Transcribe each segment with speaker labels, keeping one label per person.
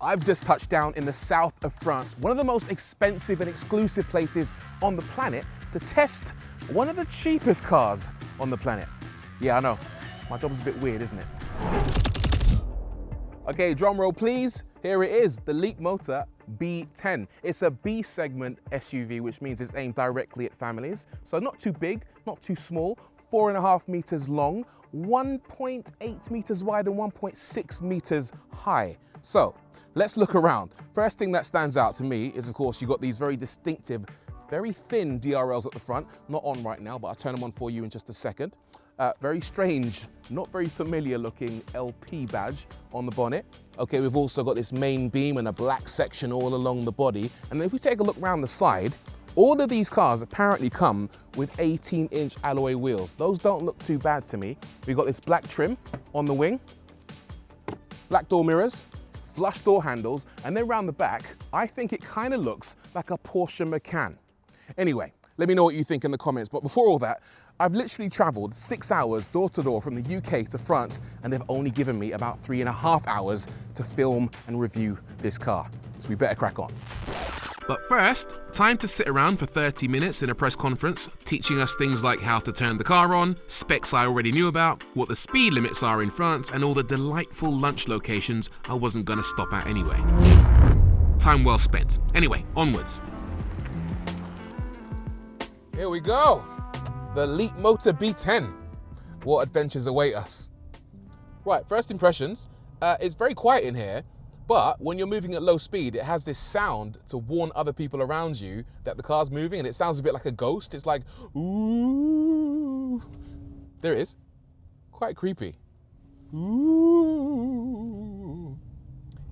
Speaker 1: I've just touched down in the south of France, one of the most expensive and exclusive places on the planet to test one of the cheapest cars on the planet. Yeah, I know, my job is a bit weird, isn't it? Okay, drum roll please. Here it is, the Leapmotor B10. It's a B segment SUV, which means it's aimed directly at families. So not too big, not too small, 4.5 meters long, 1.8 meters wide and 1.6 meters high. So let's look around. First thing that stands out to me is, of course, you've got these very distinctive, very thin DRLs at the front. Not on right now, but I'll turn them on for you in just a second. Very strange, not very familiar looking LP badge on the bonnet. Okay, we've also got this main beam and a black section all along the body. And then if we take a look around the side, all of these cars apparently come with 18-inch alloy wheels. Those don't look too bad to me. We've got this black trim on the wing, black door mirrors, flush door handles, and then round the back, I think it kind of looks like a Porsche Macan. Anyway, let me know what you think in the comments. But before all that, I've literally traveled 6 hours door to door from the UK to France, and they've only given me about 3.5 hours to film and review this car. So we better crack on. But first, time to sit around for 30 minutes in a press conference, teaching us things like how to turn the car on, specs I already knew about, what the speed limits are in France, and all the delightful lunch locations I wasn't gonna stop at anyway. Time well spent. Anyway, onwards. Here we go. The Leapmotor B10. What adventures await us? Right, first impressions. It's very quiet in here, but when you're moving at low speed, it has this sound to warn other people around you that the car's moving, and it sounds a bit like a ghost. It's like, ooh. There it is. Quite creepy. Ooh.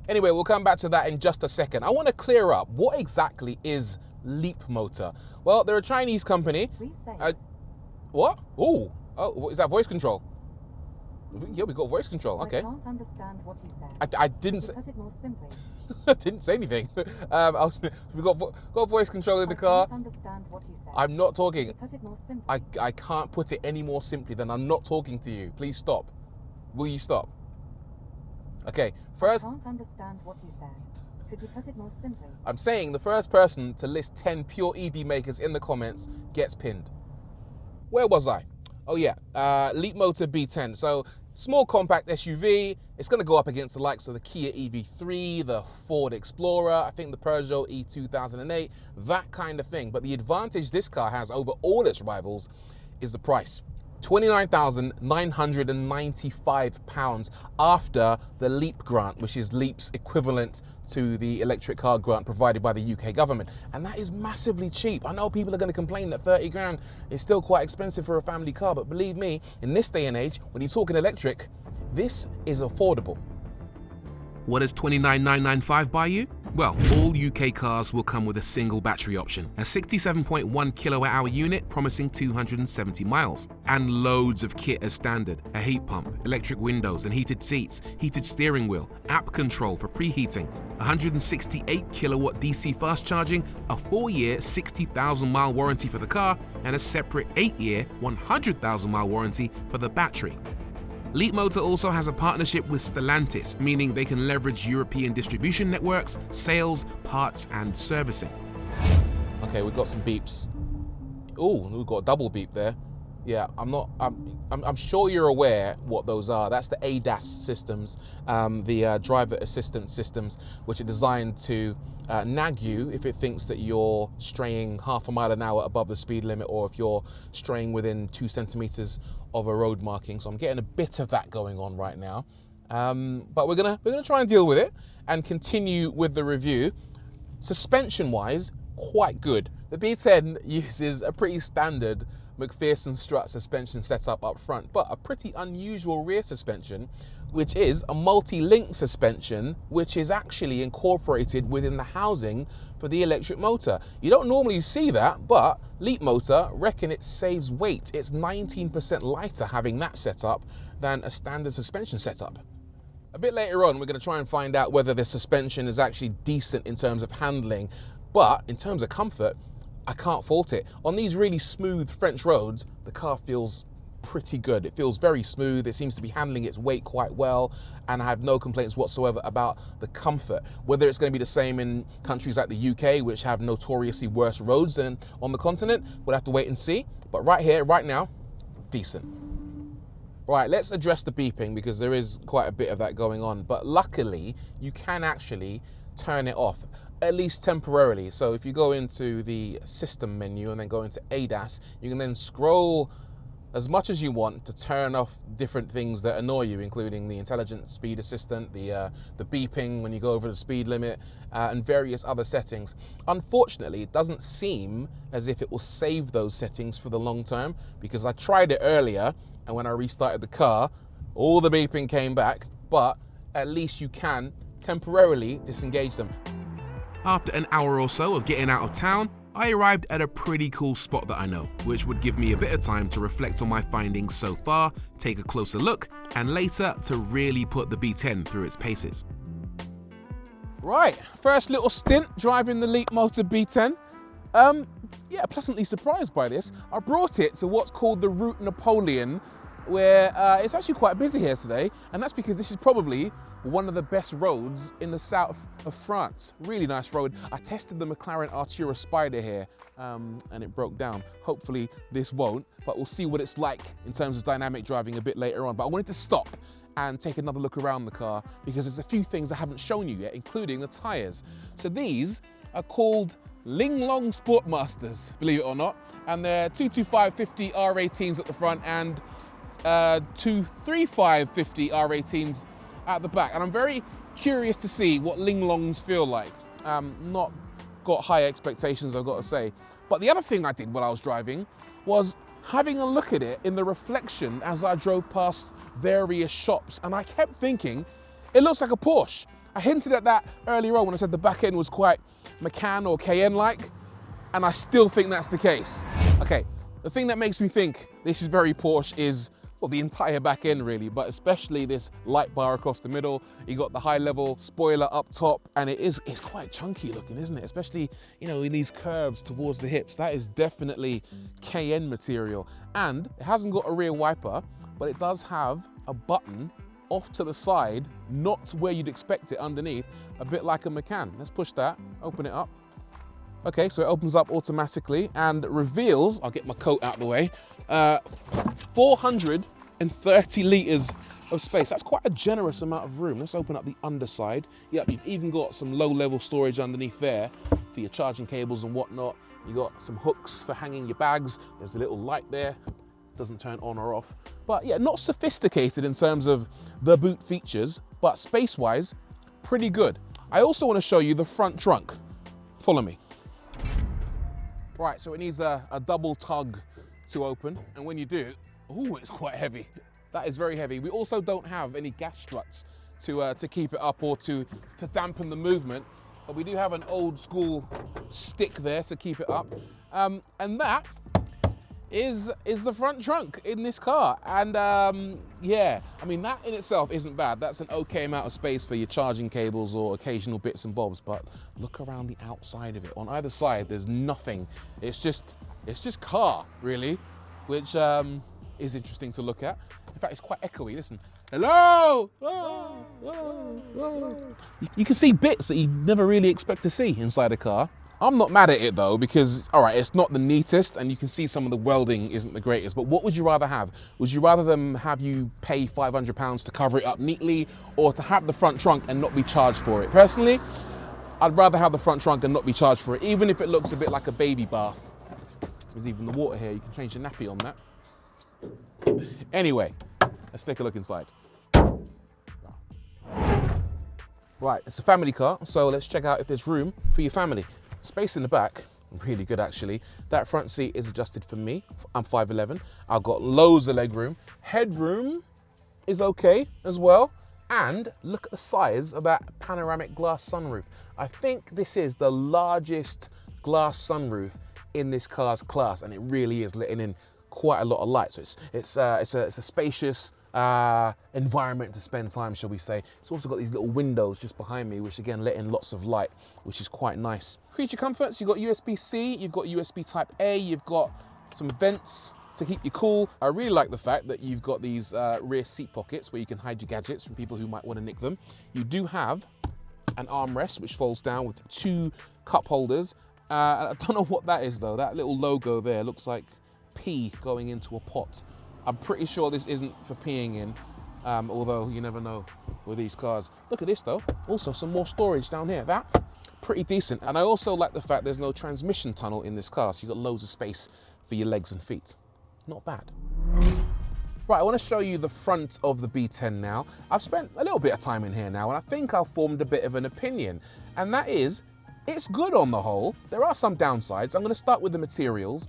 Speaker 1: Anyway, we'll come back to that in just a second. I want to clear up, what exactly is Leapmotor? Well, they're a Chinese company. What? Oh, is that voice control? Yeah, we got voice control. Okay.
Speaker 2: I can't understand what you said.
Speaker 1: I didn't say.
Speaker 2: Put it more simply.
Speaker 1: I didn't say anything. We got voice control in the car.
Speaker 2: I can't understand what you said.
Speaker 1: I'm not talking.
Speaker 2: Put it more simply.
Speaker 1: I can't put it any more simply than I'm not talking to you. Please stop. Will you stop? Okay. First.
Speaker 2: I can't understand what you said. Could you put it more simply?
Speaker 1: I'm saying the first person to list 10 pure EV makers in the comments gets pinned. Where was I? Oh yeah, Leapmotor B10. So small compact SUV. It's going to go up against the likes of the Kia EV3, the Ford Explorer, I think the Peugeot E2008, that kind of thing. But the advantage this car has over all its rivals is the price. £29,995 after the Leap grant, which is Leap's equivalent to the electric car grant provided by the UK government. And that is massively cheap. I know people are going to complain that 30 grand is still quite expensive for a family car, but believe me, in this day and age, when you're talking electric, this is affordable. What does $29,995 buy you? Well, all UK cars will come with a single battery option, a 67.1 kilowatt-hour unit promising 270 miles, and loads of kit as standard: a heat pump, electric windows and heated seats, heated steering wheel, app control for preheating, 168 kilowatt DC fast charging, a 4-year 60,000 mile warranty for the car, and a separate 8-year 100,000 mile warranty for the battery. Leapmotor also has a partnership with Stellantis, meaning they can leverage European distribution networks, sales, parts, and servicing. Okay, we've got some beeps. Oh, we've got a double beep there. Yeah, I'm sure you're aware what those are. That's the ADAS systems, the driver assistance systems, which are designed to nag you if it thinks that you're straying half a mile an hour above the speed limit, or if you're straying within 2 centimeters of a road marking. So I'm getting a bit of that going on right now. But we're gonna try and deal with it and continue with the review. Suspension-wise, quite good. The B10 uses a pretty standard McPherson strut suspension setup up front, but a pretty unusual rear suspension, which is a multi-link suspension, which is actually incorporated within the housing for the electric motor. You don't normally see that, but Leapmotor reckon it saves weight. It's 19% lighter having that setup than a standard suspension setup. A bit later on, we're going to try and find out whether the suspension is actually decent in terms of handling, but in terms of comfort, I can't fault it. On these really smooth French roads, the car feels pretty good. It feels very smooth. It seems to be handling its weight quite well, and I have no complaints whatsoever about the comfort. Whether it's going to be the same in countries like the UK, which have notoriously worse roads than on the continent, we'll have to wait and see. But right here, right now, decent. Right, let's address the beeping because there is quite a bit of that going on. But luckily, you can actually turn it off, at least temporarily. So if you go into the system menu and then go into ADAS, you can then scroll as much as you want to turn off different things that annoy you, including the intelligent speed assistant, the beeping when you go over the speed limit, and various other settings. Unfortunately, it doesn't seem as if it will save those settings for the long term, because I tried it earlier, and when I restarted the car, all the beeping came back, but at least you can temporarily disengage them. After an hour or so of getting out of town, I arrived at a pretty cool spot that I know, which would give me a bit of time to reflect on my findings so far, take a closer look, and later to really put the B10 through its paces. Right, first little stint driving the Leapmotor B10. Yeah, pleasantly surprised by this. I brought it to what's called the Route Napoleon, where it's actually quite busy here today, and that's because this is probably one of the best roads in the south of France. Really nice road. I tested the McLaren Artura Spider here and it broke down. Hopefully this won't, but we'll see what it's like in terms of dynamic driving a bit later on. But I wanted to stop and take another look around the car because there's a few things I haven't shown you yet, including the tires. So these are called Ling Long Sportmasters, believe it or not, and they're 225/50 R18s at the front and 235/50 R18s at the back. And I'm very curious to see what Ling Longs feel like. Not got high expectations, I've got to say. But the other thing I did while I was driving was having a look at it in the reflection as I drove past various shops, and I kept thinking, it looks like a Porsche. I hinted at that earlier on when I said the back end was quite Macan or Cayenne-like, and I still think that's the case. Okay, the thing that makes me think this is very Porsche is, well, the entire back end really, but especially this light bar across the middle. You got the high level spoiler up top, and it's quite chunky looking, isn't it? Especially, you know, in these curves towards the hips. That is definitely Cayenne material. And it hasn't got a rear wiper, but it does have a button off to the side, not where you'd expect it underneath, a bit like a Macan. Let's push that, open it up. Okay, so it opens up automatically and reveals, I'll get my coat out of the way, 430 litres of space. That's quite a generous amount of room. Let's open up the underside. Yep, you've even got some low-level storage underneath there for your charging cables and whatnot. You got some hooks for hanging your bags. There's a little light there. Doesn't turn on or off. But yeah, not sophisticated in terms of the boot features, but space-wise, pretty good. I also want to show you the front trunk. Follow me. Right, so it needs a double tug to open, and when you do, ooh, it's quite heavy. That is very heavy. We also don't have any gas struts to keep it up or to dampen the movement, but we do have an old school stick there to keep it up. And that is the front trunk in this car. And yeah, I mean, that in itself isn't bad. That's an okay amount of space for your charging cables or occasional bits and bobs, but look around the outside of it. On either side, there's nothing. It's just car, really, which is interesting to look at. In fact, it's quite echoey. Listen. Hello! Oh, oh, oh. You can see bits that you never really expect to see inside a car. I'm not mad at it though, because, all right, it's not the neatest and you can see some of the welding isn't the greatest, but what would you rather have? Would you rather them have you pay £500 to cover it up neatly, or to have the front trunk and not be charged for it? Personally, I'd rather have the front trunk and not be charged for it, even if it looks a bit like a baby bath. There's even the water here, you can change your nappy on that. Anyway, let's take a look inside. Right, it's a family car, so let's check out if there's room for your family. Space in the back, really good actually. That front seat is adjusted for me. I'm 5'11". I've got loads of leg room. Headroom is okay as well. And look at the size of that panoramic glass sunroof. I think this is the largest glass sunroof in this car's class, and it really is letting in quite a lot of light. So it's a spacious environment to spend time, shall we say. It's also got these little windows just behind me, which again let in lots of light, which is quite nice. Creature comforts, you've got USB-C, you've got USB Type A, you've got some vents to keep you cool. I really like the fact that you've got these rear seat pockets where you can hide your gadgets from people who might want to nick them. You do have an armrest which folds down with 2 cup holders. I don't know what that is though. That little logo there looks like pee going into a pot. I'm pretty sure this isn't for peeing in, although you never know with these cars. Look at this though. Also some more storage down here. That pretty decent. And I also like the fact there's no transmission tunnel in this car, so you've got loads of space for your legs and feet. Not bad. Right, I want to show you the front of the B10 now. I've spent a little bit of time in here now, and I think I've formed a bit of an opinion, and that is, it's good on the whole. There are some downsides. I'm going to start with the materials.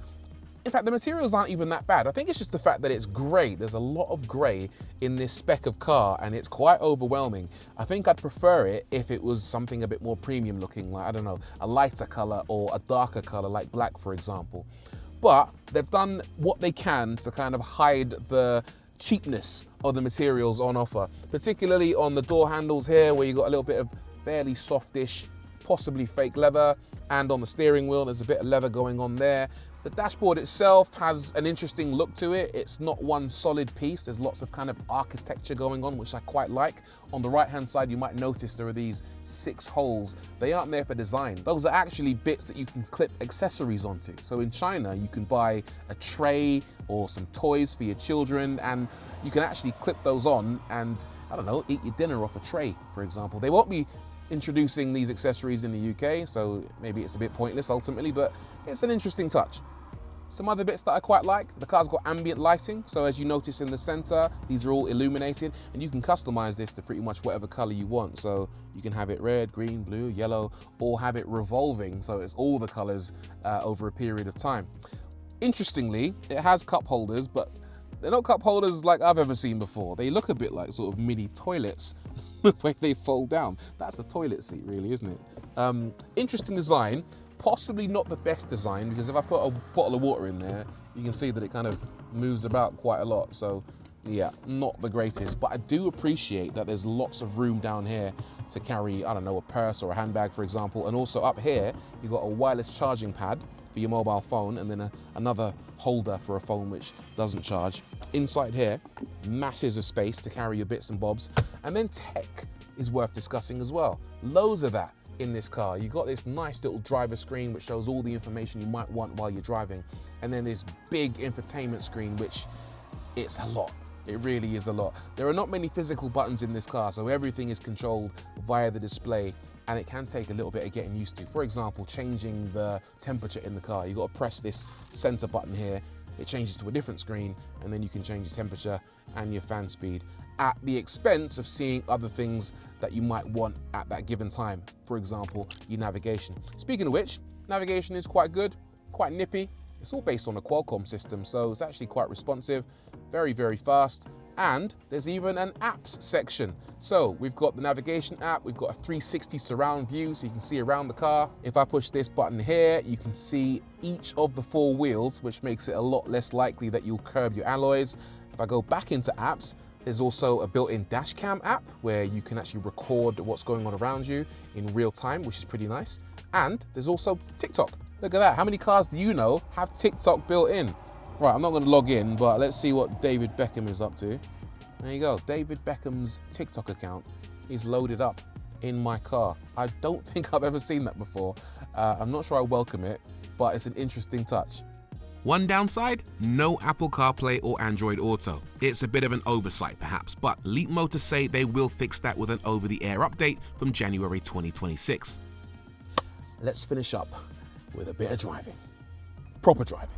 Speaker 1: In fact, the materials aren't even that bad. I think it's just the fact that it's grey. There's a lot of grey in this spec of car, and it's quite overwhelming. I think I'd prefer it if it was something a bit more premium looking, like, I don't know, a lighter colour or a darker colour like black, for example. But they've done what they can to kind of hide the cheapness of the materials on offer, particularly on the door handles here, where you've got a little bit of fairly softish, possibly fake leather, and on the steering wheel, there's a bit of leather going on there. The dashboard itself has an interesting look to it. It's not one solid piece. There's lots of kind of architecture going on, which I quite like. On the right-hand side, you might notice there are these 6 holes. They aren't there for design. Those are actually bits that you can clip accessories onto. So in China, you can buy a tray or some toys for your children, and you can actually clip those on and, I don't know, eat your dinner off a tray, for example. They won't be introducing these accessories in the UK, so maybe it's a bit pointless ultimately, but it's an interesting touch. Some other bits that I quite like, the car's got ambient lighting, so as you notice in the center, these are all illuminated, and you can customize this to pretty much whatever color you want. So you can have it red, green, blue, yellow, or have it revolving, so it's all the colors over a period of time. Interestingly, it has cup holders, but they're not cup holders like I've ever seen before. They look a bit like sort of mini toilets, the way they fold down. That's a toilet seat really, isn't it? Interesting design. Possibly not the best design, because if I put a bottle of water in there, you can see that it kind of moves about quite a lot. So yeah, not the greatest, but I do appreciate that there's lots of room down here to carry, I don't know, a purse or a handbag, for example. And also up here, you've got a wireless charging pad for your mobile phone, and then another holder for a phone which doesn't charge. Inside here, masses of space to carry your bits and bobs. And then tech is worth discussing as well. Loads of that in this car. You've got this nice little driver screen which shows all the information you might want while you're driving, and then this big infotainment screen, which it's a lot. It really is a lot. There are not many physical buttons in this car, so everything is controlled via the display, and it can take a little bit of getting used to. For example, changing the temperature in the car. You've got to press this center button here, it changes to a different screen, and then you can change your temperature and your fan speed at the expense of seeing other things that you might want at that given time. For example, your navigation. Speaking of which, navigation is quite good, quite nippy. It's all based on a Qualcomm system, so it's actually quite responsive, very, very fast. And there's even an apps section. So we've got the navigation app, we've got a 360 surround view, so you can see around the car. If I push this button here, you can see each of the 4 wheels, which makes it a lot less likely that you'll curb your alloys. If I go back into apps, there's also a built-in dash cam app where you can actually record what's going on around you in real time, which is pretty nice. And there's also TikTok. Look at that. How many cars do you know have TikTok built in? Right, I'm not going to log in, but let's see what David Beckham is up to. There you go. David Beckham's TikTok account is loaded up in my car. I don't think I've ever seen that before. I'm not sure I welcome it, but it's an interesting touch. One downside, no Apple CarPlay or Android Auto. It's a bit of an oversight perhaps, but Leapmotor say they will fix that with an over-the-air update from January 2026. Let's finish up with a bit of driving. Proper driving.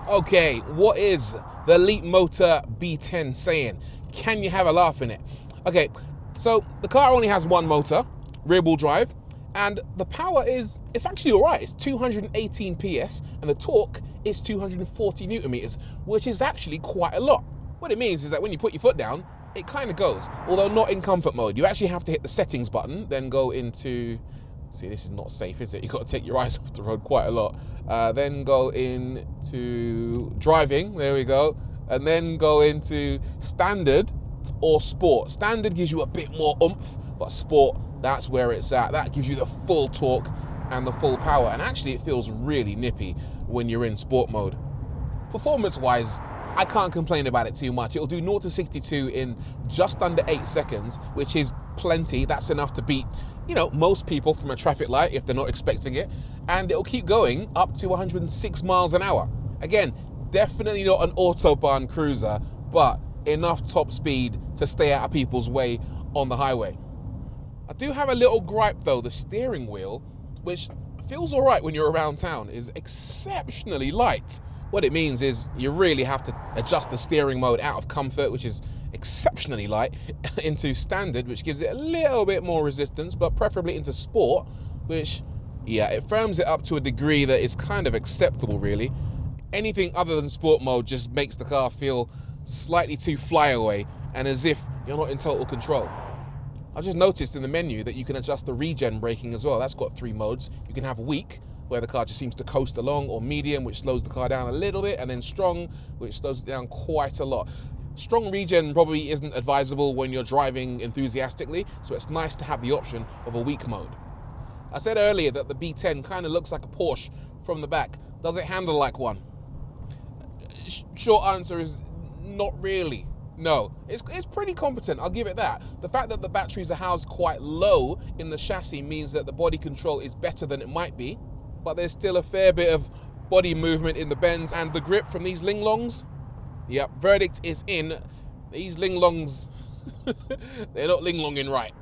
Speaker 1: Okay, what is the Leapmotor B10 saying? Can you have a laugh in it? Okay, so the car only has one motor, rear-wheel drive, and the power it's actually all right. It's 218 PS, and the torque is 240 Newton meters, which is actually quite a lot. What it means is that when you put your foot down, it kind of goes, although not in comfort mode. You actually have to hit the settings button, then go into, see, this is not safe, is it? You've got to take your eyes off the road quite a lot. Then go into driving, there we go, and then go into standard or sport. Standard gives you a bit more oomph, but sport, that's where it's at. That gives you the full torque and the full power, and actually it feels really nippy. when you're in sport mode. Performance-wise, I can't complain about it too much. It'll do 0 to 62 in just under 8 seconds, which is plenty. That's enough to beat, most people from a traffic light if they're not expecting it. And it'll keep going up to 106 miles an hour. Again, definitely not an Autobahn cruiser, but enough top speed to stay out of people's way on the highway. I do have a little gripe though. The steering wheel, which feels all right when you're around town, is exceptionally light. What it means is you really have to adjust the steering mode out of comfort, which is exceptionally light, into standard, which gives it a little bit more resistance, but preferably into sport, which, yeah, it firms it up to a degree that is kind of acceptable, really. Anything other than sport mode just makes the car feel slightly too flyaway and as if you're not in total control. I just noticed in the menu that you can adjust the regen braking as well. That's got 3 modes. You can have weak, where the car just seems to coast along, or medium, which slows the car down a little bit, and then strong, which slows it down quite a lot. Strong regen probably isn't advisable when you're driving enthusiastically, so it's nice to have the option of a weak mode. I said earlier that the B10 kind of looks like a Porsche from the back. Does it handle like one? Short answer is not really. No, it's pretty competent, I'll give it that. The fact that the batteries are housed quite low in the chassis means that the body control is better than it might be, but there's still a fair bit of body movement in the bends and the grip from these linglongs. Yep, verdict is in. These linglongs, they're not linglonging right.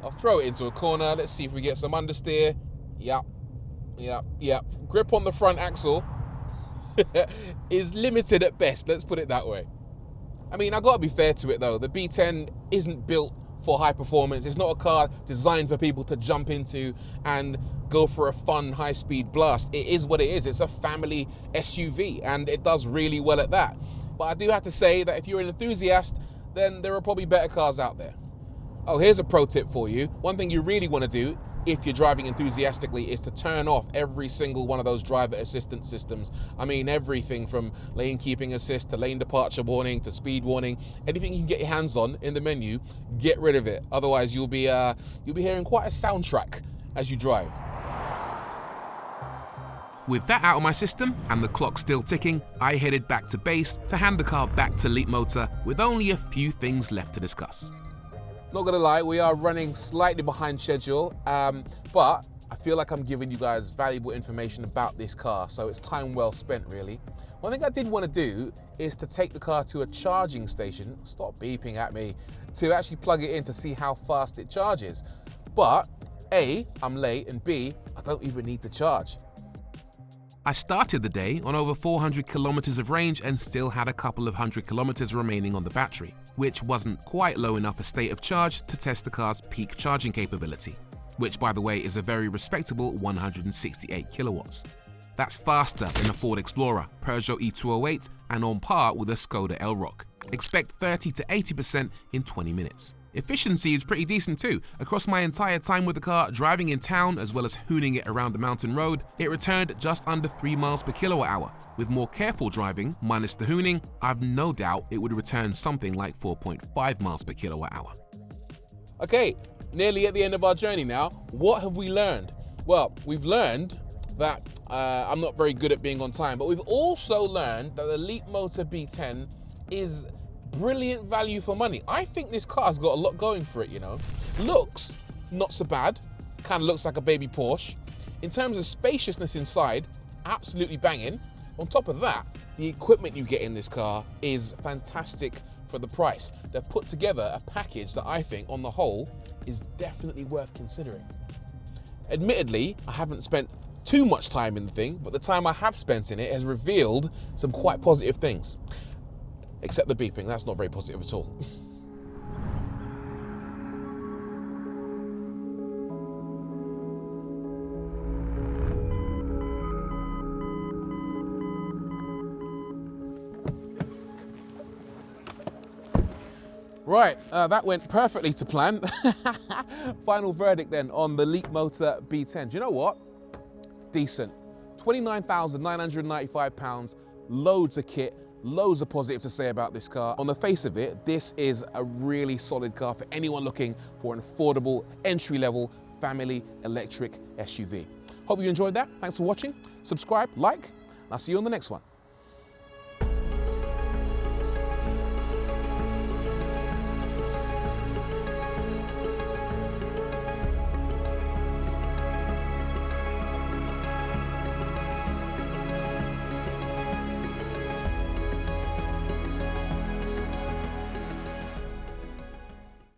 Speaker 1: I'll throw it into a corner. Let's see if we get some understeer. Yep. Grip on the front axle is limited at best, let's put it that way. I mean, I've got to be fair to it though. The B10 isn't built for high performance. It's not a car designed for people to jump into and go for a fun high-speed blast. It is what it is. It's a family SUV, and it does really well at that. But I do have to say that if you're an enthusiast, then there are probably better cars out there. Oh, here's a pro tip for you. One thing you really want to do if you're driving enthusiastically is to turn off every single one of those driver assistance systems. I mean, everything from lane keeping assist to lane departure warning to speed warning. Anything you can get your hands on in the menu, get rid of it. Otherwise, you'll be hearing quite a soundtrack as you drive.
Speaker 3: With that out of my system and the clock still ticking, I headed back to base to hand the car back to Leapmotor with only a few things left to discuss.
Speaker 1: Not gonna lie, we are running slightly behind schedule, but I feel like I'm giving you guys valuable information about this car, so it's time well spent, really. One thing I did want to do is to take the car to a charging station, stop beeping at me, to actually plug it in to see how fast it charges. But A, I'm late, and B, I don't even need to charge.
Speaker 3: I started the day on over 400 kilometers of range and still had a couple of 100 kilometers remaining on the battery, which wasn't quite low enough a state of charge to test the car's peak charging capability, which by the way is a very respectable 168 kilowatts. That's faster than a Ford Explorer, Peugeot E208 and on par with a Skoda Elroq. Expect 30 to 80% in 20 minutes. Efficiency is pretty decent too. Across my entire time with the car, driving in town as well as hooning it around the mountain road, it returned just under 3 miles per kilowatt hour. With more careful driving, minus the hooning, I've no doubt it would return something like 4.5 miles per kilowatt hour.
Speaker 1: Okay, nearly at the end of our journey now. What have we learned? Well, we've learned that I'm not very good at being on time, but we've also learned that the Leapmotor B10 is brilliant value for money. I think this car's got a lot going for it, Looks, not so bad. Kind of looks like a baby Porsche. In terms of spaciousness inside, absolutely banging. On top of that, the equipment you get in this car is fantastic for the price. They've put together a package that I think, on the whole, is definitely worth considering. Admittedly, I haven't spent too much time in the thing, but the time I have spent in it has revealed some quite positive things. Except the beeping, that's not very positive at all. Right, that went perfectly to plan. Final verdict then on the Leapmotor B10. Do you know what? Decent. £29,995, loads of kit, loads of positives to say about this car. On the face of it, this is a really solid car for anyone looking for an affordable, entry-level, family electric SUV. Hope you enjoyed that. Thanks for watching. Subscribe, like, I'll see you on the next one.